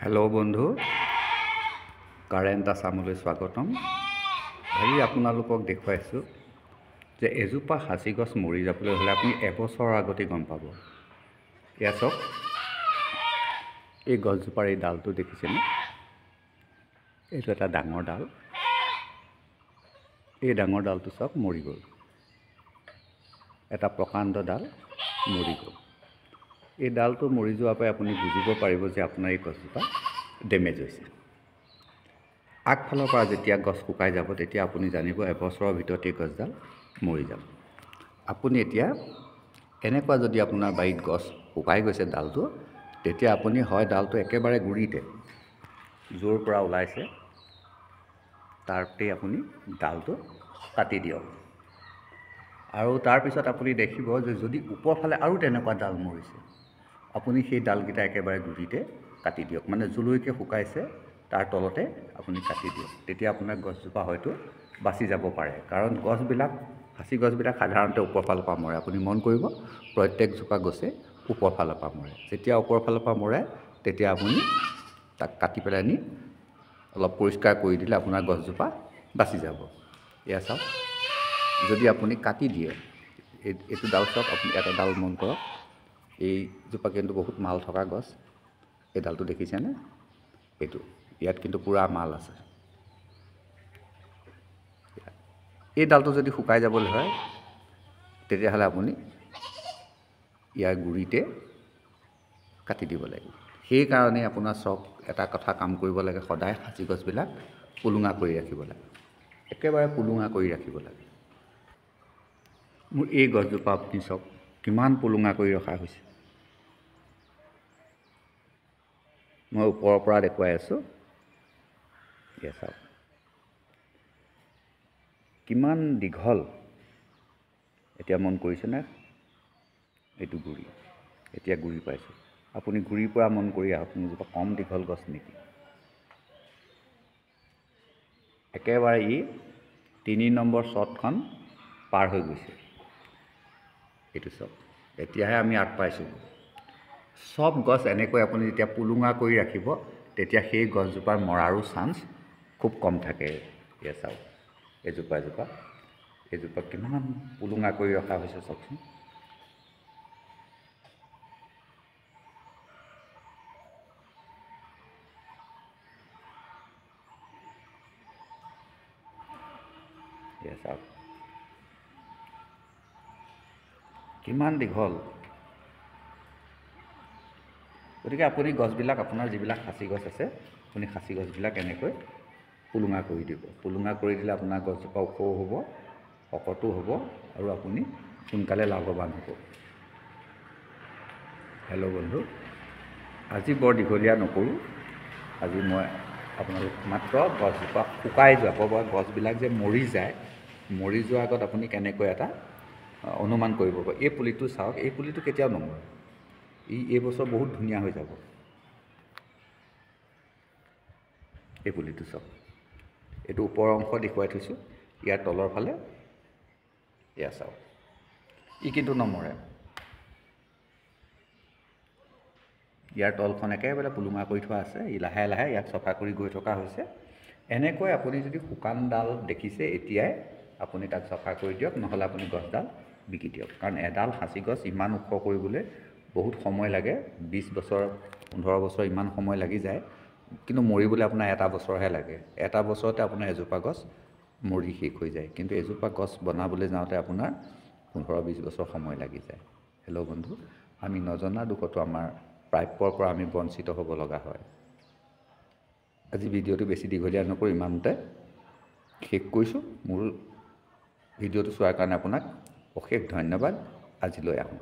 Hello' বন্ধু, current আছামলৈ স্বাগতম। আজি আপোনালোকক দেখুৱাইছোঁ যে এজোপা সাঁচি গছ মৰি যাবলৈ হ'লে আপুনি এবছৰৰ আগতেই গম পাব। এয়া চাওক, এই গছজোপাৰ এই ডালটো দেখিছেনে? এইটো এটা ডাঙৰ ডাল। এই ডাঙৰ ডালটো চাওক, মৰি গ'ল। এটা প্ৰকাণ্ড ডাল মৰি গ'ল। এই ডালটো মৰি যোৱাৰ পৰাই আপুনি বুজিব পাৰিব যে আপোনাৰ এই গছজোপা ডেমেজ হৈছে। আগফালৰ পৰা যেতিয়া গছ শুকাই যাব তেতিয়া আপুনি জানিব এবছৰৰ ভিতৰত এই গছডাল মৰি যাব। আপুনি এতিয়া এনেকুৱা যদি আপোনাৰ বাৰীত গছ শুকাই গৈছে ডালটো, তেতিয়া আপুনি হয় ডালটো একেবাৰে গুৰিতে য'ৰ পৰা ওলাইছে তাৰতেই আপুনি ডালটো কাটি দিয়ক। আৰু তাৰপিছত আপুনি দেখিব যে যদি ওপৰ ফালে আৰু তেনেকুৱা ডাল মৰিছে, আপুনি সেই ডালকেইটা একেবাৰে গুৰিতে কাটি দিয়ক। মানে য'লৈকে শুকাইছে তাৰ তলতে আপুনি কাটি দিয়ক। তেতিয়া আপোনাৰ গছজোপা হয়তো বাচি যাব পাৰে। কাৰণ সাঁচি গছবিলাক সাধাৰণতে ওপৰ ফালৰ পৰা মৰে। আপুনি মন কৰিব, প্ৰত্যেকজোপা গছে ওপৰ ফালৰ পৰা মৰে। যেতিয়া ওপৰ ফালৰ পৰা মৰে তেতিয়া আপুনি তাক কাটি পেলাই নি অলপ পৰিষ্কাৰ কৰি দিলে আপোনাৰ গছজোপা বাচি যাব। এয়া চাওক, যদি আপুনি কাটি দিয়ে, এইটো ডাল চাওক, আপুনি এটা ডাল মন কৰক, এইজোপা কিন্তু বহুত মাল থকা গছ। এই ডালটো দেখিছেনে? ইয়াত কিন্তু পূৰা মাল আছে। এই ডালটো যদি শুকাই যাবলৈ হয় তেতিয়াহ'লে আপুনি ইয়াৰ গুৰিতে কাটি দিব লাগিব। সেইকাৰণে আপোনাৰ চাওক, এটা কথা কাম কৰিব লাগে, সদায় সাঁচি গছবিলাক পুলুঙা কৰি ৰাখিব লাগে, একেবাৰে পুলুঙা কৰি ৰাখিব লাগে। মোৰ এই গছজোপা আপুনি চাওক, কিমান পুলুঙা কৰি ৰখা হৈছে। মই ওপৰৰ পৰা দেখুৱাই আছোঁ। এয়া চাওক, কিমান দীঘল। এতিয়া মন কৰিছেনে? এইটো গুৰি, এতিয়া গুৰি পাইছোঁ। আপুনি গুৰিৰ পৰা মন কৰি আহক, মোৰজোপা কম দীঘল গছ নেকি? একেবাৰে 3 নম্বৰ শ্বটখন পাৰ হৈ গৈছে। এইটো চাওক, এতিয়াহে আমি আগ পাইছোঁ। চব গছ এনেকৈ আপুনি যেতিয়া পুলুঙা কৰি ৰাখিব তেতিয়া সেই গছজোপাৰ মৰাৰো চান্স খুব কম থাকে। এয়া চাওক, এইজোপা কিমান পুলুঙা কৰি ৰখা হৈছে চাওকচোন। এয়া চাওক, কিমান দীঘল। গতিকে আপুনি গছবিলাক, আপোনাৰ যিবিলাক সাঁচি গছ আছে, আপুনি সাঁচি গছবিলাক এনেকৈ পুলুঙা কৰি দিব। পুলুঙা কৰি দিলে আপোনাৰ গছজোপা ওখও হ'ব, শকতো হ'ব, আৰু আপুনি সোনকালে লাভৱান হ'ব। হেল্ল' বন্ধু, আজি বৰ দীঘলীয়া নকৰোঁ। আজি মই আপোনালোক মাত্ৰ গছজোপা শুকাই যাব বা গছবিলাক যে মৰি যায়, মৰি যোৱাৰ আগত আপুনি কেনেকৈ এটা অনুমান কৰিব পাৰে। এই পুলিটো চাওক, এই পুলিটো কেতিয়াও নমৰে। এই বছৰ বহুত ধুনীয়া হৈ যাব। এই পুলিটো চাওক, এইটো ওপৰৰ অংশ দেখুৱাই থৈছোঁ, ইয়াৰ তলৰ ফালে এয়া চাওক, কিন্তু নমৰে। ইয়াৰ তলখন একেবাৰে পুলুঙা কৰি থোৱা আছে। লাহে লাহে ইয়াক চফা কৰি গৈ থকা হৈছে। এনেকৈ আপুনি যদি শুকান ডাল দেখিছে এতিয়াই আপুনি তাক চফা কৰি দিয়ক, নহ'লে আপুনি গছডাল বিকি দিয়ক। কাৰণ এডাল সাঁচি গছ ইমান ওখ কৰিবলৈ বহুত সময় লাগে। 20 বছৰ 15 বছৰ ইমান সময় লাগি যায়, কিন্তু মৰিবলৈ আপোনাৰ এটা বছৰহে লাগে। এটা বছৰতে আপোনাৰ এজোপা গছ মৰি শেষ হৈ যায়, কিন্তু এজোপা গছ বনাবলৈ যাওঁতে আপোনাৰ 15-20 বছৰ সময় লাগি যায়। হেল্ল' বন্ধু, আমি নজনা দুখতো আমাৰ প্ৰাপ্যৰ পৰা আমি বঞ্চিত হ'ব লগা হয়। আজি ভিডিঅ'টো বেছি দীঘলীয়া নকৰি ইমানতে শেষ কৰিছোঁ। মোৰ ভিডিঅ'টো চোৱাৰ কাৰণে আপোনাক অশেষ ধন্যবাদ। আজিলৈ আহোঁ।